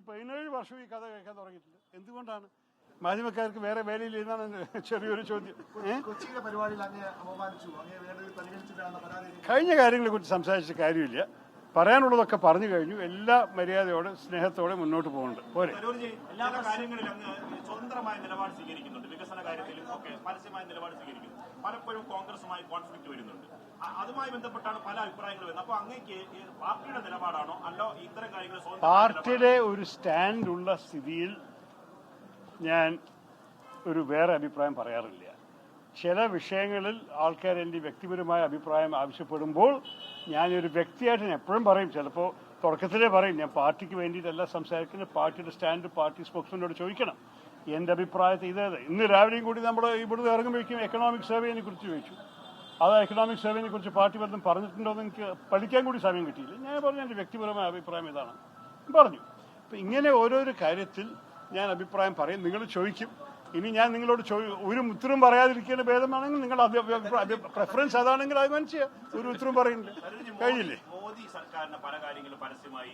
17 വർഷം ഈ കഥ കേൾക്കാൻ തുടങ്ങിയിട്ടില്ല. എന്തുകൊണ്ടാണ്? മാധ്യമക്കാർക്ക് വേറെ വേലയില്ലെന്നാണ് ചെറിയൊരു ചോദ്യം. കഴിഞ്ഞ കാര്യങ്ങളെ കുറിച്ച് സംസാരിച്ച കാര്യമില്ല. പറയാനുള്ളതൊക്കെ പറഞ്ഞു കഴിഞ്ഞു. എല്ലാ മര്യാദയോടെ സ്നേഹത്തോടെ മുന്നോട്ട് പോകുന്നുണ്ട്. പോരെ. എല്ലാ കാര്യങ്ങളിലും അങ്ങ് സ്വതന്ത്രമായ നിലപാട് സ്വീകരിക്കുന്നുണ്ട്. വികസന കാര്യത്തിലും ഒക്കെ പരസ്യമായ നിലപാട് സ്വീകരിക്കുന്നു. പലപ്പോഴും കോൺഗ്രസുമായി കോൺഫ്ലിക്ട് വരുന്നുണ്ട്. അതുമായി ബന്ധപ്പെട്ടാണ് പല അഭിപ്രായങ്ങൾ വരുന്നത്. അപ്പൊ അങ്ങേക്ക് പാർട്ടിയുടെ നിലപാടാണോ അല്ലോ ഇത്തരം കാര്യങ്ങൾ പാർട്ടിയുടെ ഒരു സ്റ്റാൻഡ് ഉള്ള സ്ഥിതിയിൽ ഞാൻ ഒരു വേറെ അഭിപ്രായം പറയാറില്ല. ചില വിഷയങ്ങളിൽ ആൾക്കാർ എൻ്റെ വ്യക്തിപരമായ അഭിപ്രായം ആവശ്യപ്പെടുമ്പോൾ ഞാനൊരു വ്യക്തിയായിട്ട് ഞാൻ എപ്പോഴും പറയും, ചിലപ്പോൾ തുടക്കത്തിലേ പറയും, ഞാൻ പാർട്ടിക്ക് വേണ്ടിയിട്ടല്ല സംസാരിക്കുന്നത്, പാർട്ടിയുടെ സ്റ്റാൻഡ് പാർട്ടി സ്പോക്സ്മാനോട് ചോദിക്കണം. എൻ്റെ അഭിപ്രായത്തിൽ ഇന്ന് രാവിലെയും കൂടി നമ്മൾ ഇവിടുന്ന് ഇറങ്ങുമ്പോഴേക്കും എക്കണോമിക് സർവേനെ കുറിച്ച് ചോദിച്ചു. അത് എക്കണോമിക് സർവേനെ കുറിച്ച് പാർട്ടി വല്ലതും പറഞ്ഞിട്ടുണ്ടോ എന്ന് എനിക്ക് പഠിക്കാൻ കൂടി സമയം കിട്ടിയില്ല. ഞാൻ പറഞ്ഞു എൻ്റെ വ്യക്തിപരമായ അഭിപ്രായം ഇതാണ് പറഞ്ഞു. അപ്പം ഇങ്ങനെ ഓരോരോ കാര്യത്തിൽ ഞാൻ അഭിപ്രായം പറയും. നിങ്ങൾ ചോദിക്കും. ഇനി ഞാൻ നിങ്ങളോട് ഒരു ഉത്തരം പറയാതിരിക്കുന്ന ഭേദമാണെങ്കിൽ നിങ്ങളുടെ പ്രിഫറൻസ് അതാണെങ്കിൽ അത് മനസ്സിലാ. ഒരു ഉത്തരം പറയുന്നില്ല, കഴിഞ്ഞില്ലേ? മോദി സർക്കാരിന്റെ പല കാര്യങ്ങളും പരസ്യമായി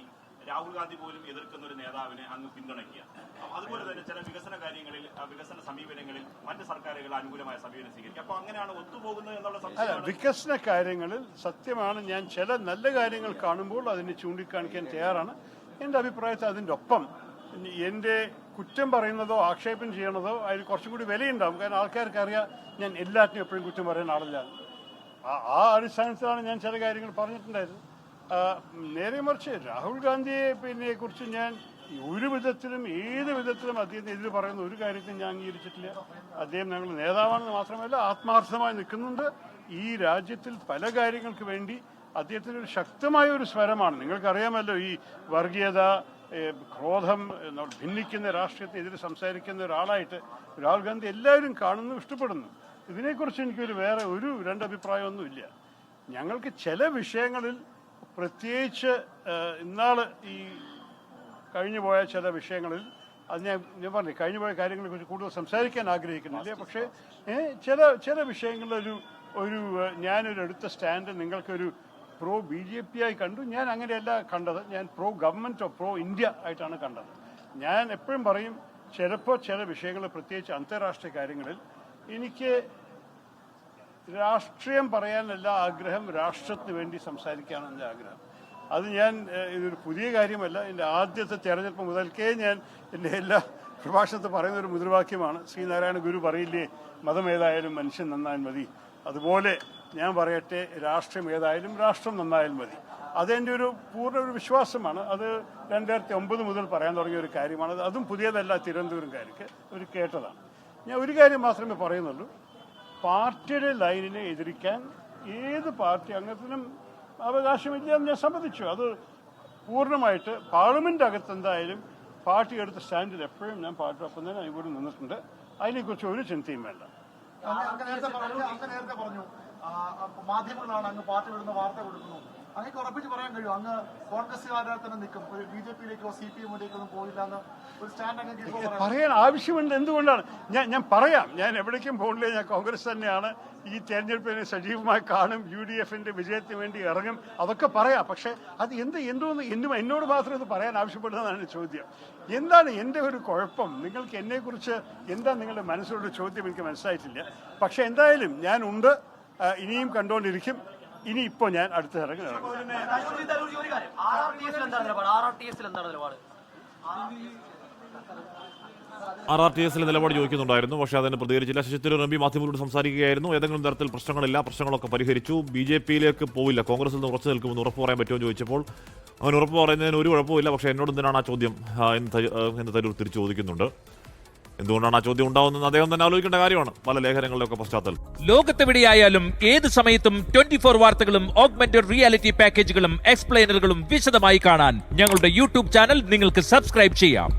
രാഹുൽ ഗാന്ധി പോലും എതിർക്കുന്ന ഒരു നേതാവിനെ അങ്ങ് പിന്തുണയ്ക്കുക. അതുപോലെ തന്നെ ചില വികസന കാര്യങ്ങളിൽ വികസന സമീപനങ്ങളിൽ മറ്റ് സർക്കാരുകൾ അനുകൂലമായ സമീപനം സ്വീകരിക്കുക. അപ്പൊ അങ്ങനെയാണ് ഒത്തുപോകുന്നത് എന്നുള്ള സംശയം. വികസന കാര്യങ്ങളിൽ സത്യമാണ്, ഞാൻ ചില നല്ല കാര്യങ്ങൾ കാണുമ്പോൾ അതിനെ ചൂണ്ടിക്കാണിക്കാൻ തയ്യാറാണ്. എൻ്റെ അഭിപ്രായത്തിൽ അതിൻ്റെ ഒപ്പം എൻ്റെ കുറ്റം പറയുന്നതോ ആക്ഷേപം ചെയ്യണതോ അതിന് കുറച്ചും കൂടി വിലയുണ്ടാവും. കാരണം ആൾക്കാർക്ക് അറിയാം ഞാൻ എല്ലാറ്റിനും എപ്പോഴും കുറ്റം പറയുന്ന ആളില്ല. ആ അടിസ്ഥാനത്തിലാണ് ഞാൻ ചില കാര്യങ്ങൾ പറഞ്ഞിട്ടുണ്ടായിരുന്നു. നേരെ മറിച്ച് രാഹുൽ ഗാന്ധിയെ കുറിച്ച് ഞാൻ ഒരു വിധത്തിലും ഏത് വിധത്തിലും അദ്ദേഹത്തിന് എതിര് പറയുന്ന ഒരു കാര്യത്തിനും ഞാൻ അംഗീകരിച്ചിട്ടില്ല. അദ്ദേഹം ഞങ്ങളുടെ നേതാവാണെന്ന് മാത്രമല്ല ആത്മാർത്ഥമായി നിൽക്കുന്നുണ്ട്. ഈ രാജ്യത്തിൽ പല കാര്യങ്ങൾക്ക് വേണ്ടി അദ്ദേഹത്തിന് ഒരു ശക്തമായ ഒരു സ്വരമാണ്. നിങ്ങൾക്കറിയാമല്ലോ, ഈ വർഗീയത, ക്രോധം, ഭിന്നിക്കുന്ന രാഷ്ട്രീയത്തിനെതിരെ സംസാരിക്കുന്ന ഒരാളായിട്ട് രാഹുൽ ഗാന്ധി എല്ലാവരും കാണുന്നു, ഇഷ്ടപ്പെടുന്നു. ഇതിനെക്കുറിച്ച് എനിക്കൊരു വേറെ രണ്ടഭിപ്രായമൊന്നുമില്ല. ഞങ്ങൾക്ക് ചില വിഷയങ്ങളിൽ പ്രത്യേകിച്ച് ഇന്നാൾ ഈ കഴിഞ്ഞു പോയ ചില വിഷയങ്ങളിൽ അത് ഞാൻ പറഞ്ഞു, കഴിഞ്ഞു പോയ കാര്യങ്ങളെക്കുറിച്ച് കൂടുതൽ സംസാരിക്കാൻ ആഗ്രഹിക്കുന്നില്ല. പക്ഷേ ചില വിഷയങ്ങളിലൊരു ഞാനൊരു എടുത്ത സ്റ്റാൻഡ് നിങ്ങൾക്കൊരു പ്രോ BJP ആയി കണ്ടു. ഞാൻ അങ്ങനെയല്ല കണ്ടത്. ഞാൻ പ്രോ ഗവൺമെൻറ്റോ പ്രോ ഇന്ത്യ ആയിട്ടാണ് കണ്ടത്. ഞാൻ എപ്പോഴും പറയും, ചിലപ്പോൾ ചില വിഷയങ്ങൾ പ്രത്യേകിച്ച് അന്താരാഷ്ട്രീയ കാര്യങ്ങളിൽ എനിക്ക് രാഷ്ട്രീയം പറയാനല്ല ആഗ്രഹം, രാഷ്ട്രത്തിന് വേണ്ടി സംസാരിക്കാനാണ് എൻ്റെ ആഗ്രഹം. അത് ഇതൊരു പുതിയ കാര്യമല്ല. എൻ്റെ ആദ്യത്തെ തെരഞ്ഞെടുപ്പ് മുതൽക്കേ ഞാൻ എൻ്റെ എല്ലാ പ്രഭാഷണത്തിൽ പറയുന്ന ഒരു മുദ്രാവാക്യമാണ്. ശ്രീനാരായണ ഗുരു പറയില്ലേ, മതം ഏതായാലും മനുഷ്യൻ നന്നായാൽ മതി. അതുപോലെ ഞാൻ പറയട്ടെ, രാഷ്ട്രം ഏതായാലും രാഷ്ട്രം നന്നായാൽ മതി. അതെൻ്റെ ഒരു പൂർണ്ണ വിശ്വാസമാണ്. അത് 2009 മുതൽ പറയാൻ തുടങ്ങിയ ഒരു കാര്യമാണ്. അതും പുതിയതല്ല, തിരുവനന്തപുരംകാർക്ക് ഒരു കേട്ടതാണ്. ഞാൻ ഒരു കാര്യം മാത്രമേ പറയുന്നുള്ളൂ, പാർട്ടിയുടെ ലൈനിനെ എതിരിക്കാൻ ഏത് പാർട്ടി അംഗത്തിനും അവകാശമില്ല എന്ന് ഞാൻ സമ്മതിച്ചു. അത് പൂർണ്ണമായിട്ട് പാർലമെന്റ് അകത്ത് എന്തായാലും പാർട്ടി എടുത്ത സ്റ്റാൻഡിൽ എപ്പോഴും ഞാൻ പാർട്ടിയൊപ്പം തന്നെ ഇവിടെ നിന്നിട്ടുണ്ട്. അതിനെക്കുറിച്ച് ഒരു ചിന്തയും വേണ്ട. മാധ്യമങ്ങളാണ് അങ്ങ് പാർട്ടി വിടുന്ന വാർത്ത കൊടുക്കുന്നു. അങ്ങനെ ഉറപ്പിച്ച് പറയാൻ കഴിയും അങ്ങ് കോൺഗ്രസ്സുകാരെ തന്നെ നിൽക്കും, ഒരു BJP-യിലേക്കോ CPM-ലേക്കോ ഒന്നും പോയില്ല എന്ന് ഒരു സ്റ്റാൻഡ് അങ്ങ് പറയാൻ ആവശ്യമുണ്ട്. എന്തുകൊണ്ടാണ് ഞാൻ പറയാം, ഞാൻ എവിടേക്കും പോകില്ല, ഞാൻ കോൺഗ്രസ് തന്നെയാണ്, ഈ തെരഞ്ഞെടുപ്പിനെ സജീവമായി കാണും, UDF-ന്റെ വിജയത്തിന് വേണ്ടി ഇറങ്ങും, അതൊക്കെ പറയാം. പക്ഷെ അത് എന്നോട് മാത്രം ഇത് പറയാൻ ആവശ്യപ്പെടുന്നതാണ് ചോദ്യം. എന്താണ് എൻ്റെ ഒരു കുഴപ്പം? നിങ്ങൾക്ക് എന്നെക്കുറിച്ച് എന്താ നിങ്ങളുടെ മനസ്സിലുള്ള ചോദ്യം എനിക്ക് മനസ്സിലായിട്ടില്ല. പക്ഷെ എന്തായാലും ഞാനുണ്ട്, ഇനിയും കണ്ടുകൊണ്ടിരിക്കും. ഇനിയിപ്പോൾ ഞാൻ അടുത്ത ഇറങ്ങി RRTS നിലപാട് ചോദിക്കുന്നുണ്ടായിരുന്നു. പക്ഷേ അതിന് പ്രതികരിച്ചില്ല. ശശി തരൂർ MP മാധ്യമങ്ങളോട് സംസാരിക്കുകയായിരുന്നു. ഏതെങ്കിലും തരത്തിൽ പ്രശ്നങ്ങളൊക്കെ പരിഹരിച്ചു, BJP-യിലേക്ക് പോവില്ല, കോൺഗ്രസിൽ നിന്ന് ഉറച്ചു നിൽക്കുമെന്ന് ഉറപ്പ് പറയാൻ പറ്റുമോ എന്ന് ചോദിച്ചപ്പോൾ അവൻ ഉറപ്പ് പറയുന്നതിന് ഒരു കുഴപ്പമില്ല. പക്ഷേ എന്നോട് എന്തിനാണ് ആ ചോദ്യം എന്ന് തരൂർ തിരിച്ചു ചോദിക്കുന്നുണ്ട്. എന്തുകൊണ്ടാണ് ആ ചോദ്യം ഉണ്ടാവുന്നത് അദ്ദേഹം തന്നെ ആലോചിക്കേണ്ട കാര്യമാണ്. പല ലേഖനങ്ങളുടെ ഒക്കെ പശ്ചാത്തലം. ലോകത്തെവിടെയായാലും ഏത് സമയത്തും 24 വാർത്തകളും ഓഗ്മെന്റഡ് റിയാലിറ്റി പാക്കേജുകളും എക്സ്പ്ലെയിനറുകളും വിശദമായി കാണാൻ ഞങ്ങളുടെ YouTube ചാനൽ നിങ്ങൾക്ക് സബ്സ്ക്രൈബ് ചെയ്യാം.